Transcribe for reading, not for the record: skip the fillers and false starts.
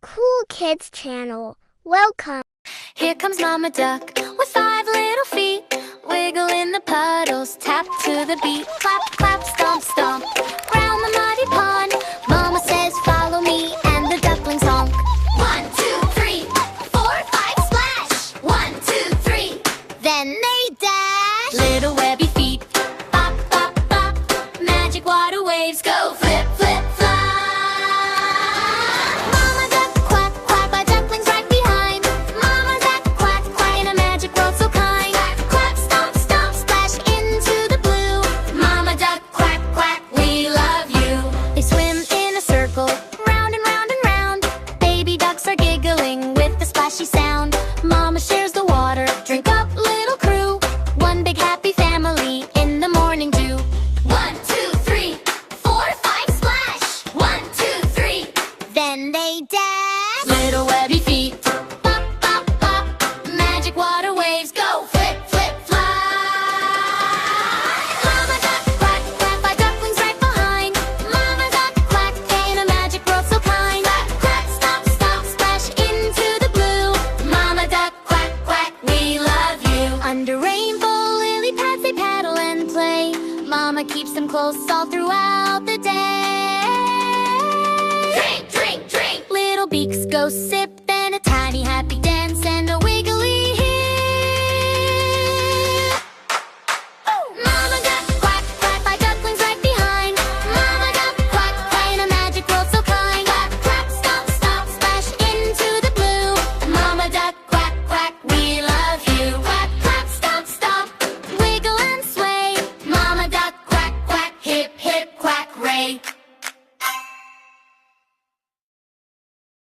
Cool Kids channel. Welcome. Here comes Mama Duck with 5 little feet. Wiggle in the puddles, tap to the beat. Clap, clap, stomp, stomp, round the muddy pond. Mama says follow me and the ducklings honk. 1, 2, 3, 4, 5, splash. 1, 2, 3, then they dash. Little webby feet, bop, bop, bop. Magic water waves go flip, flip, flop. Sound. Mama shares the water, drink up little crew. One big happy family in the morning dew. 1, 2, 3, 4, 5, splash. 1, 2, 3, then they dash. Little webby feet, pop, pop, pop. Magic water waves go flip, flip, fly. Mama duck quack, quack, 5 ducklings right behind. Mama duck quack, in a magic world so kind. Quack, quack, stop, stop, splash into the blue. Mama duck quack, quack, we love you. Under rainbow lily pads they paddle and play. Mama keeps them close all throughout the day. Drink, drink, drink. Little beaks go sip, then a tiny happy day.